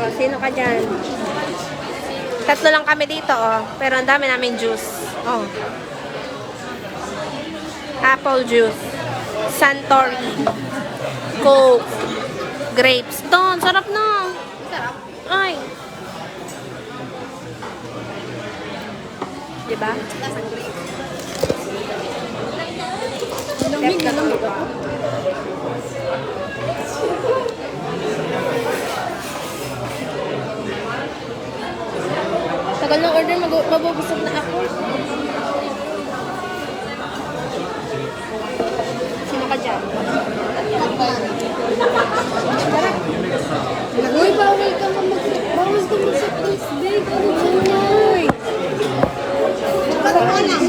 Oh, sino ka dyan? Tatlo lang kami dito, oh. Pero ang dami namin juice. Oh. Apple juice. Suntory. Coke. Grapes. Don, sarap na. Sarap. Ay. Diba? Lasang grape. Lamig na lang. Tagal ng order, mabubusog na ako. Sino ka dyan? Uy, bawal ka mag-sa place, babe. Ano dyan na? Parang alam.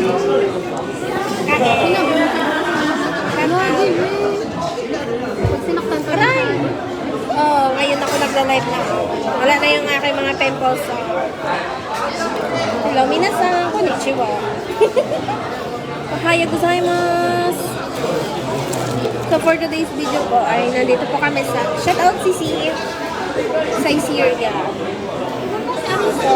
Pag sinaktan ko na. Oh, ngayon ako nagla-live na. Wala na yung aking mga pimples. Hello, minasan. Konnichiwa. Ohayou gozaimasu. So for today's video po ay nandito po kami sa shoutout CC sa Syria. So,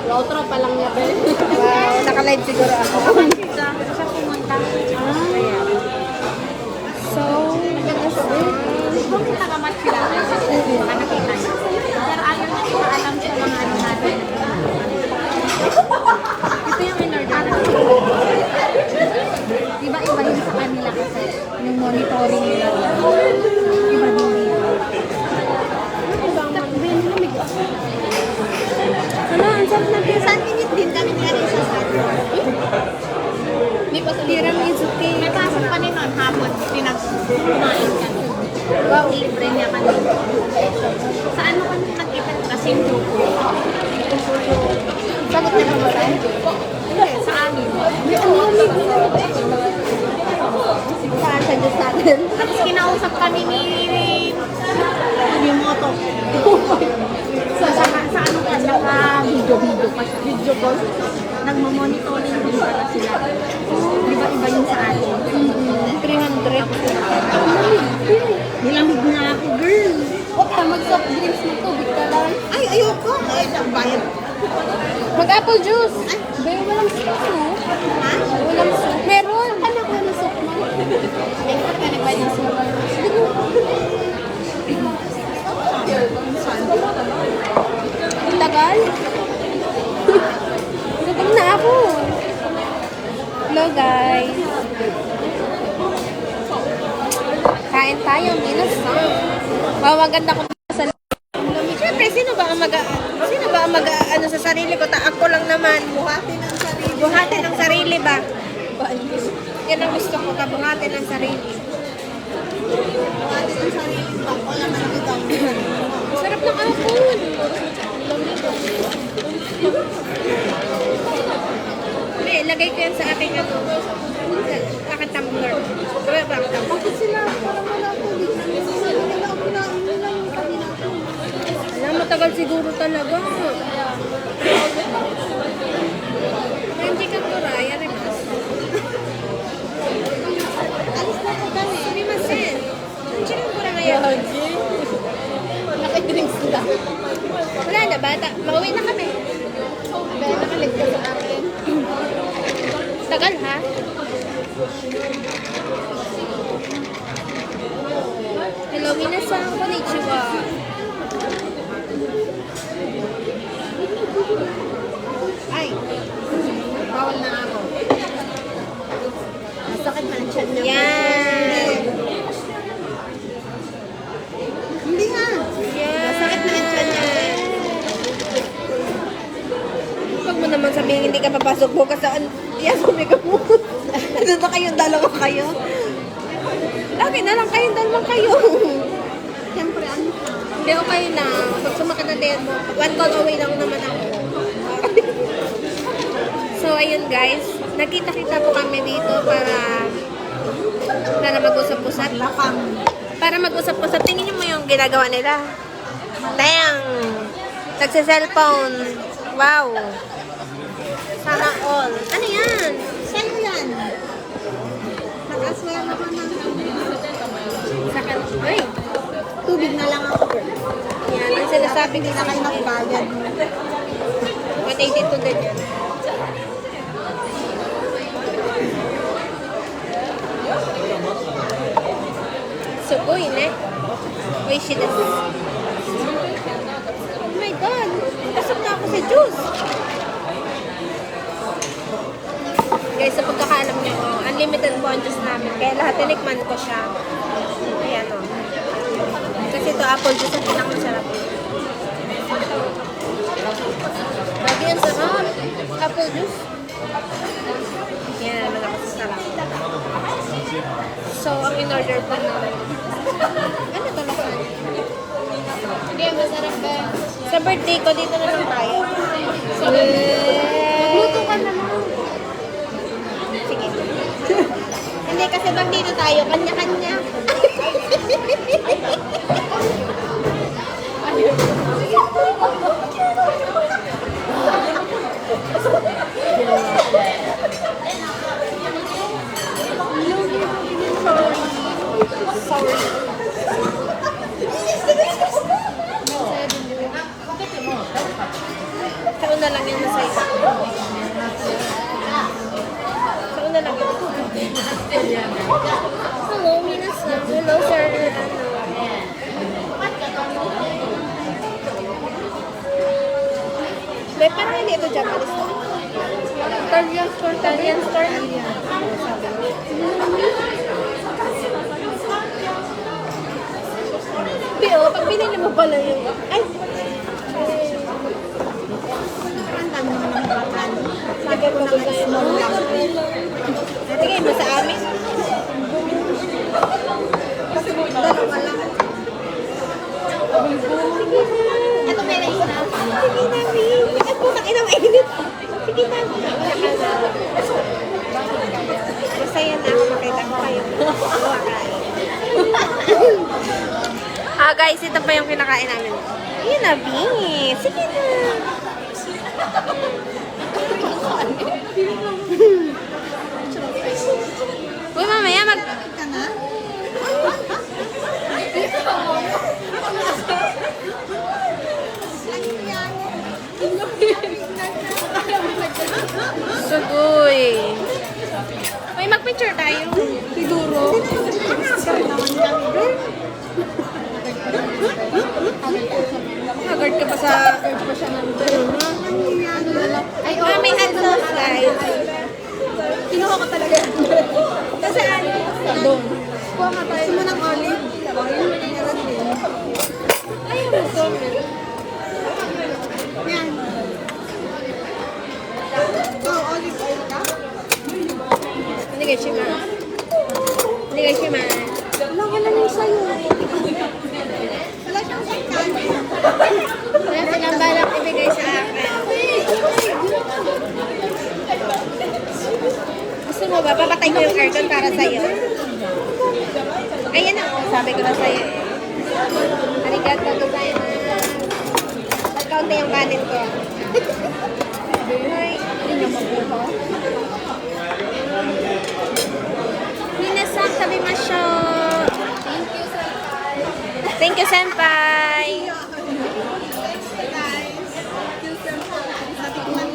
Outro pa lang niya, babe. wow, naka-live siguro ako. Siya pumunta. Ayan. So, Pumunta ka mat sila. Baka nakita niya. Pero ayaw niya ipaalam sa mga ano natin. Ito yung in-order natin. Diba iba yun sa kanila kasi yung monitoring nila. Iba din dito. ano, ang sarap na pizza. Saan minute din kami nga rin sa saan? Hindi pa sa Tiramisu May cake. pasok pa rin nun hapon. Kumain kami. Wow, libre niya kami. Sa ano kami nag-event kasi yung grupo? Sagot na ba ba? Hindi, sa amin. Saan sa Diyos natin? Tapos kinausap kami ni Yumuto. Sa ano ka, naka-video pa siya. Video call. Nagmamonitoring din pala sila. Di ba iba yung sa atin? 300. Nilamig na ako, girl. Huwag ka mag-soft drinks mo, tubig ka lang. Ay, ayoko. Ay, bayad. Mag-apple juice. Bayo, walang soup, no? Ha? Walang soup. Meron. Ano ko na soup mo? Ay, ba't ka nagbayad ng soup? Ang tagal. Gutom na ako. Hello, guys. Kain tayo, minasan. Wow, maganda ko sa siyempre, sino ba ang ano sa sarili ko? Ako lang naman. Buhatin ang sarili. Buhatin ang sarili ba? Yan ang gusto ko, kabuhatin ang sarili. Buhatin ang sarili. Ako naman ang ikaw. Sarap ng apple. Hindi, lagay ko yan sa aking ano. Sa aking tumbler. Diba ba ang tumbler? Bakit sila parang wala ko? Wala ako na nila yung kanina ko. Alam, matagal siguro talaga. Hindi ka to, Raya. Remas. Alis na po kami. Sumimasen. Hindi ka pura ngayon. Nakidrinks na. Wala na, bata. Mauwi na kami. Kaya nakaligtas sa akin. Tagal, ha? Hello, minasan. Konnichiwa. Ay, bawal na ako. Masakit na ang tiyan niya. Yan. Hindi nga. Yan. Masakit na ang tiyan niya. Huwag mo naman sabihin hindi ka papasok bukas sa yan, sabi ka mo. Ano na kayong dalawa kayo? Lagi na lang kayong dalawa kayo. Siyempre, ano ka? Hindi, okay na. Pag sumakit na din mo, one call away lang naman ako. So, ayun guys. Nagkita-kita po kami dito para mag-usap-usap. Lakang. Para mag-usap-usap. Tingin niyo mo yung ginagawa nila. Dang! Nagsa-cellphone. Wow! Sana all. Ano yan? Saan mo yan? Nakaswaya naman ng Sa kan... Ay! Tubig na lang ako. Yan, ang sinasabi Hindi nila na kayo nagbayad. 182 din yan. Sugoy, ne? Uy, shit. Oh my God! Pasok na ako sa juice! Guys, sa pagkakaalam niyo, unlimited po ang juice namin. Kaya lahat tinikman ko siya. Ayan o. Kasi ito apple juice ang pinakamasarap. Lagi ang sarap. Apple juice. Yan, malakas ang sarap. So, ang in-order po namin. Ano to lakas? Hindi, masarap ba? Sa birthday ko, dito na lang tayo. Magluto ka na lang. Sige. Hindi, kasi pag dito tayo, kanya-kanya. Sorry. Sa una lang yun masaya. Sa una lang yun. Hello, minasan. Hello, sir. May parang hindi ito Japanese to. Korean store. Korean store. Pero, pag binili mo pala yung... Ay! Ang dami naman ng batan. Lagay ko na small lang. Natigay mo sa amin. Dalawa lang. Ito may rice na. Sige na, May. Ay, putang ina, mainit. Sige na. Masaya na ako makita ko kayo. Kumakain. Guys, ito pa yung kinakain namin. Ayun na, B. Sige na. Uy, mamaya mag... Ka na? Sugoy. Uy, mag-picture tayo. Siguro. Haggard ka pa sa... Ay, Mami, hot sauce, guys. Kinuha ko talaga. Saan? Doon. Kuha nga tayo. Gusto mo ng olive? Ayaw mo to. Yan. Olive oil ka? Hindi kayo siya ma. Hindi kayo siya ma. Wala lang sa'yo. Wala siyang saktan. Wala silang balak ibigay sa akin. Gusto mo ba? Papatay ko yung aircon para sa'yo. Ayan ako. Sabi ko na sa'yo eh. Arigato gozaimasu. Pagkaunti yung kanin ko. Ay. Minasan, sabi masyo. Thank you, senpai.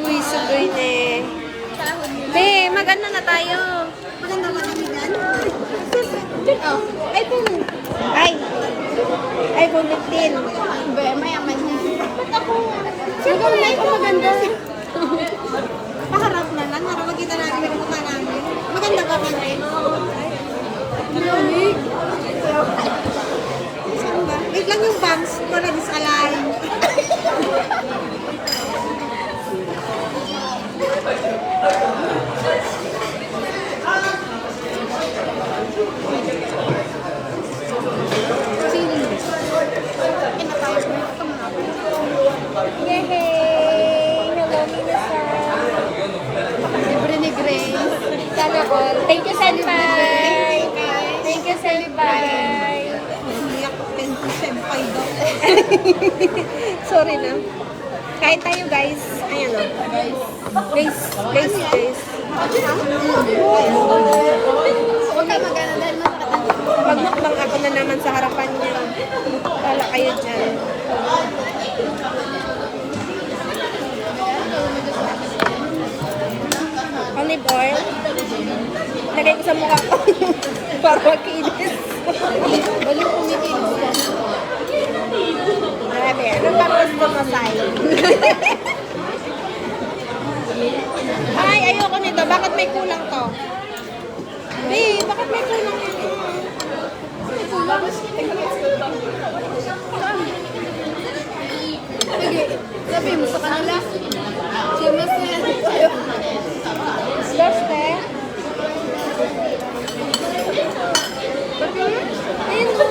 Uy, sugoy ne. Be, mag-ano na tayo. Maganda ba kami yan? iPhone. iPhone 15. Be, mayaman niya. Ba't ako? Siyempre, wala ito maganda. Paharap na lang. Para makita namin yung mukha namin. Maganda ba kami? Lamig. Saan ba? Wait lang yung bangs. Para disalign. Yay! Hello, minasan. Libre ni Grace. Sana all. Thank you, senpai. Thank you, senpai. Umiyak ko 10% daw. Sorry na. Kain tayo, guys. Ayan o. Guys. Huwag ka magana dahil masakit ang Magmukbang ako na naman sa harapan niya. kayo dyan. Olive oil. Lagay ko sa mukha ko. Para magkinis. Balik kumikilos ka. Grabe. Anong ba gusto mo, Sai? Ay, ayoko nito. Bakit may kulang to? Babe, bakit may kulang nito? May kulang. Sige, sabi mo sa kanila. Siya mas sa'yo. Lost eh. Ayun mo.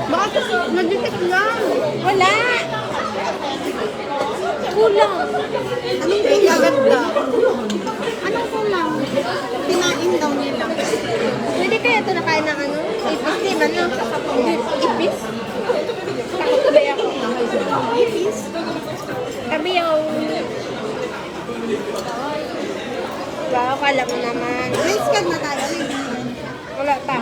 Baka kasi nag-detect lang. Wala. Kulang. Anong gaganda? Anong kulang? Pinain daw nila. Pwede kaya ito nakain ng ano? Ipis, di ba? No? Ipis? Takot tuloy ako. Ipis? Kami yung... Wow, kala mo naman. Race card na tayo. Wala pa.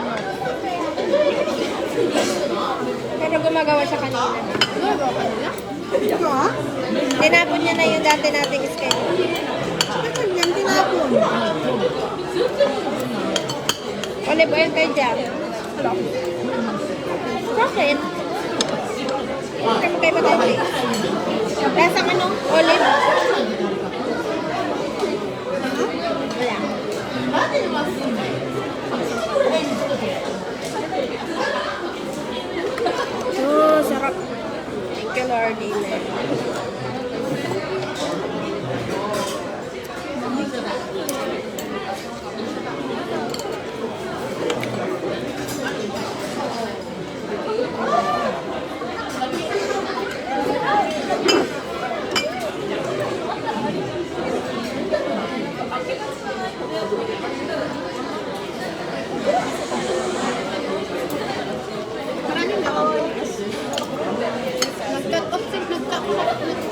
Pero gumagawa siya kanina. Gagawa ka nila? Oo. Tinapon niya na yung dati nating schedule. Bakit yan tinapon? Olive oil kayo dyan. Bakit? Kaya magkaiba tayo eh. Lasang ano? Olive? Wala. Oh, sarap. Thank you, Lordy. Maraming nakaulas. Nag-cut off sila.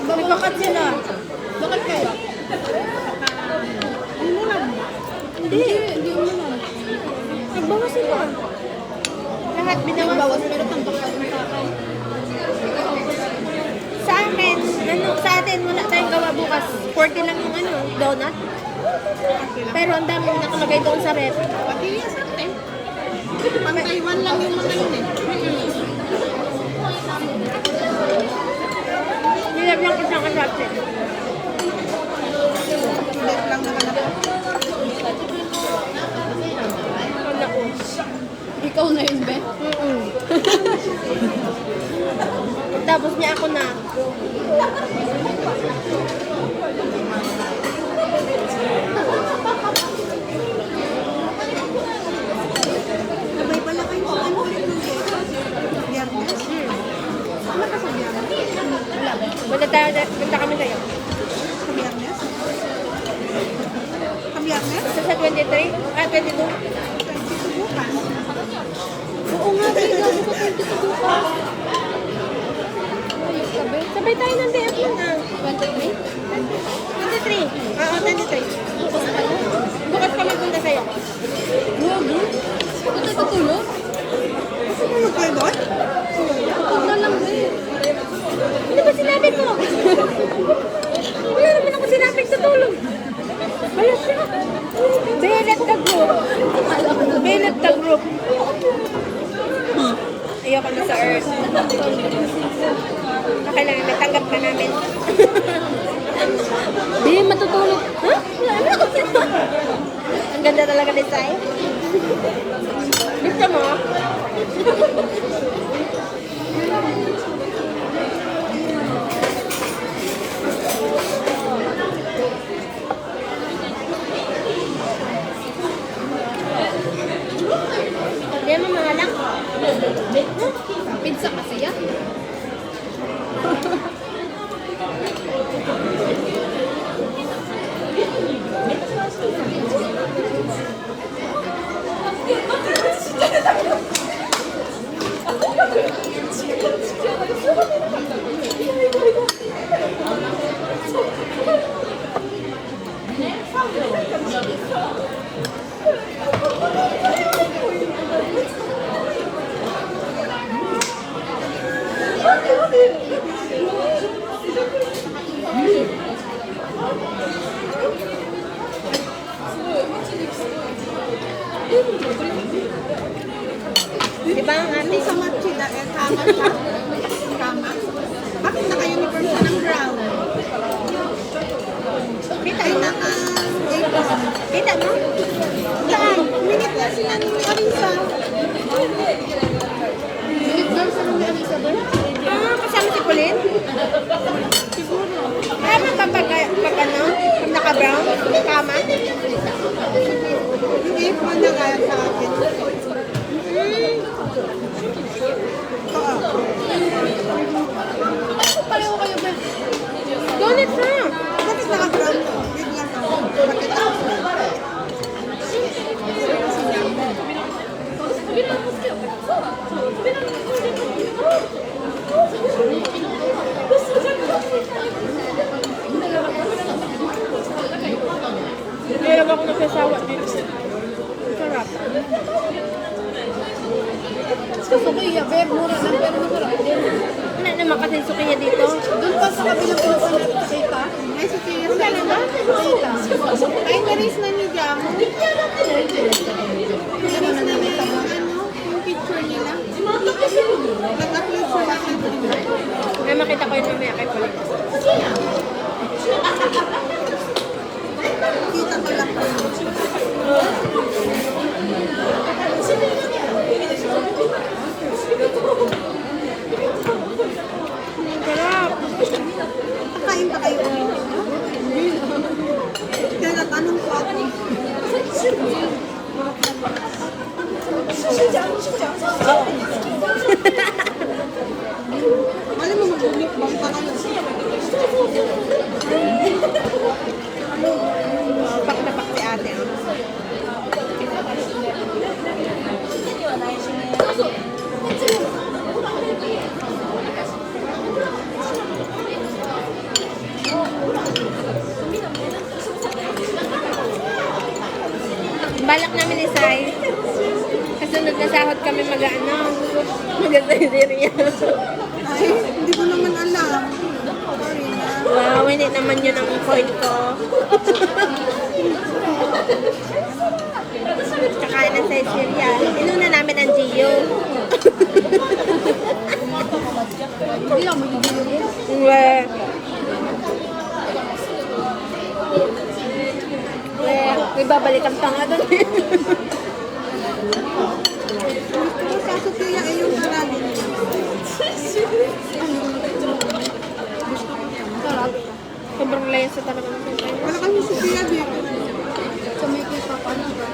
Nagpakat sila. Bakit kaya? Umulan ba? Hindi umulan. Nagbawas sila. Lahat binawas. Bawas pero tambak ka ng kakay. Sa akin, ano, sa atin, wala tayong gawa bukas. 40 lang yung ano, donut. Pero ang dami nakalagay doon sa rep. Pati yan sa atin. Pang-Taiwan lang yung mga yun eh. Nilagyan ko siyang kasapin. Sulit lang naman ako. Wala ko. Ikaw na yun, be? Tapos niya ako na. Sabay pala kayo sa ano ulit ng Biyernes? Ano ka sa Biyernes? Punta kami sa'yo. Sa Biyernes? Sa Biyernes? Sa 23? Ah, 22? Subukan. Oo nga, babe. Gabi ko 22 bukas. Sabay tayo ng DF yun ah. 23? 23? Oo, 23. Bukas kami punta sa'yo. Gogo? Ito tutulog? Tutulog kayo doon? Tutulog na lang eh. Ano ba sinabi ko? Wala naman ako sinabing tutulog. Wala siya. Belet the group. Belet the group. Ayoko na sa Earth. Kailangan may tanggap ka namin. Di, matutulog. Ha? Wala na ako sino. Ang ganda talaga ni Sai. Gusto mo? Hindi mo mga lang. Pizza kasi yan. Diba ang ating Sa Machida, tama siya. Tama. Bakit naka-uniform siya ng brown? kita Ay, mo? naka-apron. Kita mo? Saan? Minit na sila ni Arisa. Minit daw sa nung Arisa ba? Kasama si Pauline? Siguro. Tama ba pag ano? Pag naka-brown? Tama? Yung apron na kaya sa akin. Ito ah. Pareho kayo ba? Donut na! Bakit naka-brown? Bigla ka. Bakit ako? Meron ako nagsasawa dito. Sarap. Susukiya, babe. Mura lang pero masarap din. Wala naman kasi sukiya dito. Doon pa sa kabilang pinupunod sa kita. Ay, sukiya sa kita. Ay, naris na ni Jamo. Naris na niya yung ano, yung picture nila. Nag-upload siya sa May makita ko yun mamaya kay Pauline. kita ko lang. Sarap! Kakain pa kayo. Kaya natanong ko ako. Alam mo, mag-mukbang pa kayo. Pak na pak si ate. Oh. Balak namin ni Sai. Kasunod na sahod kami mag-ano. Mag-Siberia. Ay, hindi ko naman alam. Sorry na. Wow, hindi naman yun ang point ko. Kakain ng Siberia. Inuna namin ang Gio. Hindi lang magiging. May babalik ang tanga doon. Gusto ko sa Sophia ay yung sarali nila. Sarap. Sobrang layas sa talaga ng sentay. Wala kami Sophia dito. Sa may kay Papa na ba?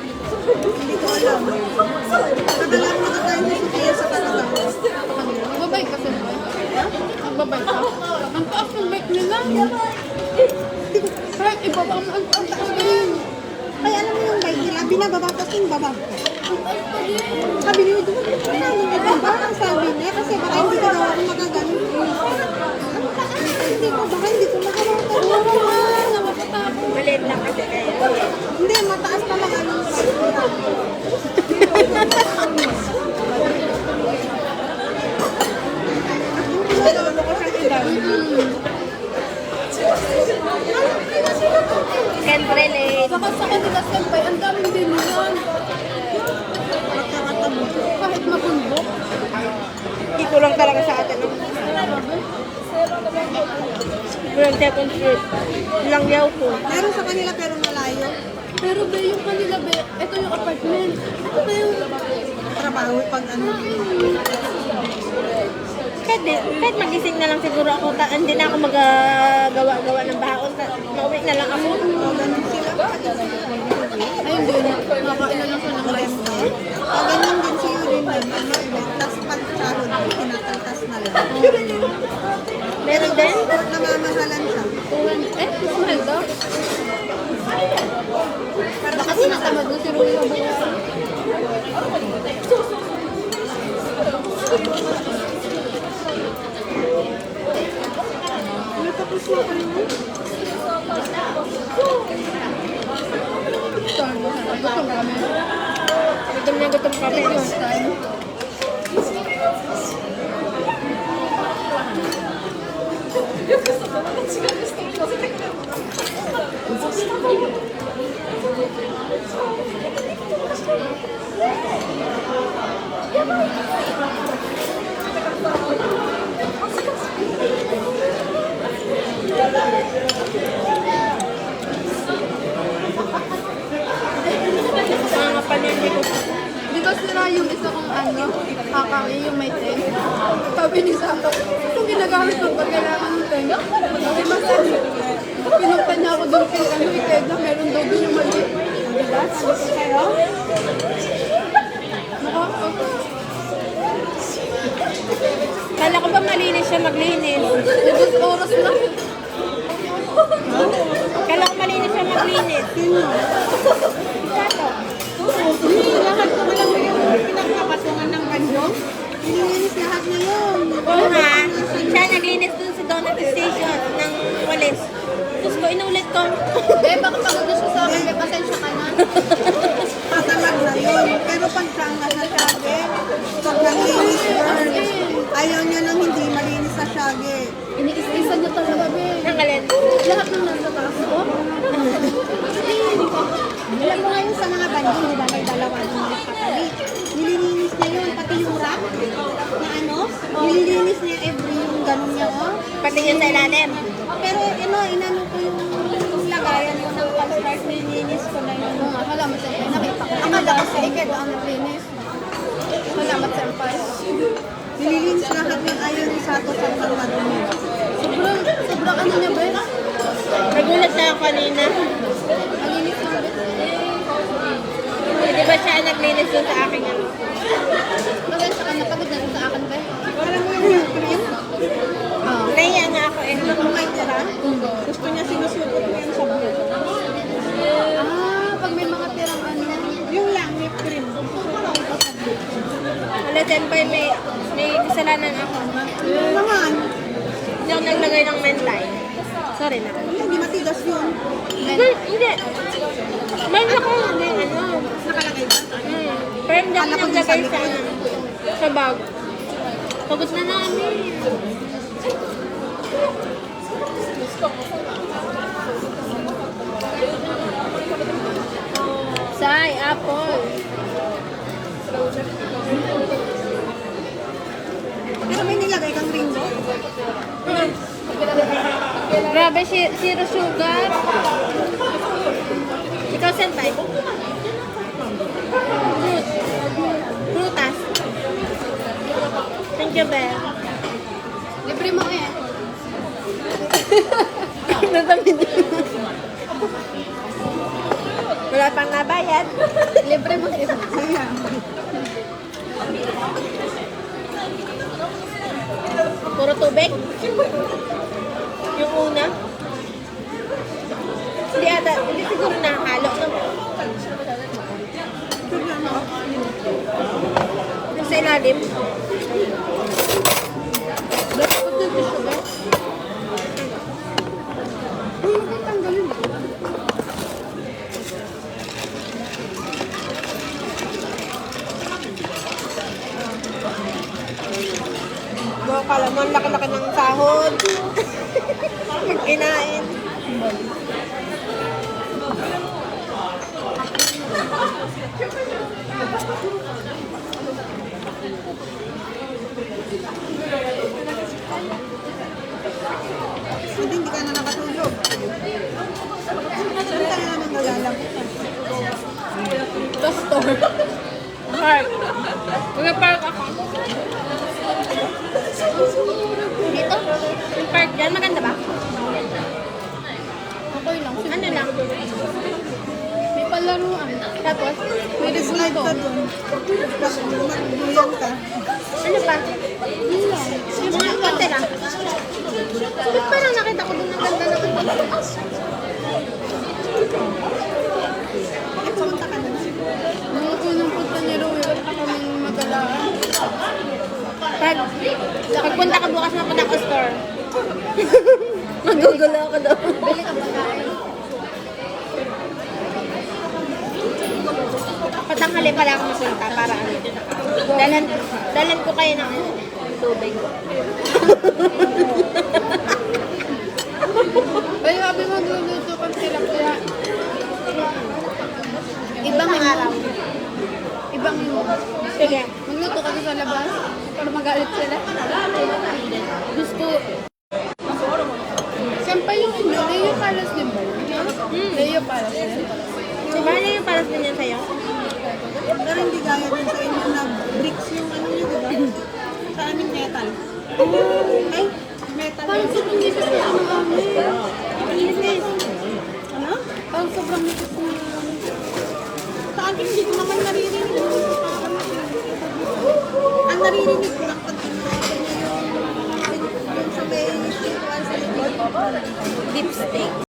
Hindi ko alam. Madalang nakakain si Sophia sa talaga. Magbabay ka sa ba? Magbabay ka? Ang taas ng bike nila. Kahit ibaba mo ang taas na yun. Ay, alam mo yung bike nila, binababa ko yung baba. Sabi niyo, di ba namin ibaba? Ang sabi niya, kasi baka hindi ko daw ako magagaling. Hindi ko, baka hindi ko magagaling. Nakakatakot. Maliit lang kasi kayo. Hindi, mataas pa lang ano. Can't relate. Saka sa kanila sempay, ang daming din yun. Kahit mabundok. Ito lang talaga sa atin. No? Walang second fruit. Lang yaw ko. Meron sa kanila pero malayo. Pero ba yung kanila, be, ito yung apartment. Ito ba yung trabaho pag ano? Kahit magising na lang siguro ako, hindi na ako magagawa-gawa ng bahaon. Mauwi na lang ako. O, ganun sila. Ay, hindi na. Nakain na lang siya ng rice na. O, ganun din si Yuri. Tapos pag-sahod, tinataltas na lang. Meron din? Namamahalan siya. Mahal daw. Baka sinatamad mo si Rui yung buhay. Natapos na kayo. Gutom kami. Gutom na gutom kami. nasira yung isa kong ano, kakami, yung may tenga. Sabi ni Saka, kung ginagamit mo pag kailangan ng tenga, sabi masali. Pinunta niya ako doon kay ano, tenga, meron daw doon yung mali. Diba? Sabi ko kayo? Kala ko ba malinis siya maglinis? Ubus oras lang. Kala ko malinis siya maglinis. Ikato. Lahat ko lang yung pinagpapatungan ng banyo. Nilinis lahat na yun. Oo nga. Siya naglinis dun sa donut station ng walis. Tapos ko, inulit ko. Eh, baka pagod na siya sa akin, may pasensya ka na. Patalag na yun. Pero pag sangas na syage, pag naglinis burn, ayaw niya nang hindi malinis sa syage. Iniis-isa niya talaga, be. Nanggalin. Lahat ng nasa taas ko. Alam mo ngayon sa mga bandi, di ba may dalawa ng mga kapali. Nililinis niya yun, pati yung rack na ano, nililinis niya every yung ganun niya, oh. Pati yun sa ilalim. Pero inano ko yung lagayan ko ng pag-start, nilinis ko na yun. Oo nga, salamat sa'yo. Nakita ko. Akala ko sa iked ang naglinis. Salamat sa'yo, Pai. Nililinis lahat yung ayaw ni Sato sa mga dumi. Sobrang ano niya ba? Nagulat na ako kanina. Malinis lang ba? Di ba siya naglinis dun sa aking ano? Pasensya ka na, pagod na sa akin ba? Alam mo yung cream? Oo. Naiya nga ako eh. Kumain ka na? Gusto niya sinusukot mo yung sabon. Pag may mga tirang ano. Yung lang, whipped cream. Wala, Senpai, may kasalanan ako. Naman. Hindi ako naglagay ng mentay. Sorry na. Hindi matigas yun. Hindi. Mayroon ako din ano. Nakalagay ba? Pero hindi ako Alam ko naglagay din sa sa ano. Sa bag. Pagod na namin. Sai, apple. Pero may nilagay kang rainbow. Grabe, zero sugar. Ikaw, Senpai. Prutas. Thank you, Belle. Libre mo eh. Nasabi niya. Wala pang nabayad. Libre mo eh. Sayang. Puro tubig. Yung una. Hindi siguro nakahalo. No? Yung sa ilalim. Dapat yung tissue ba? Hindi tanggalin. Mga kala mo, ang laki-laki ng sahod. Magkinain. Hindi ka na nakatulog. Saan ka na naman nalalapitan? The store. Park. Mag-park ako. Dito? Yung park dyan, maganda ba? Okay lang. Ano lang? May palaruan. Tapos, May slide ka dun. Magduyan ka. ano pa? Yun lang. Yung mga konti lang. Ba't parang nakita ko dun ang ganda naman? Eh, pumunta ka na. Nung unang punta ni Rui, wala pa kaming magalaan. Pagpunta ka bukas na punta ko store. Magugulo ako daw. Bili ka pagkain. Patanghali pala ako mapunta para ano. Dalan ko kayo ng tubig. Ay, sabi mo luluto kang tilapia. Ibang araw. Ibang Sige. magluto ka sa labas para magalit sila. Gusto. Siyempre yung Leo Palas din ba? Leo Palas din. Diba na yung paras din yan sa'yo? Pero hindi gaya din sa inyo na bricks yung ano nyo, di ba? Sa amin metal. Ay, metal. Parang sobrang likas na ano kami. Likas. Ano? Parang sobrang likas na. Sa akin, hindi ko naman naririnig. Ang naririnig ko lang pag tinawag niya yung sa may street one sa likod. Lipstick.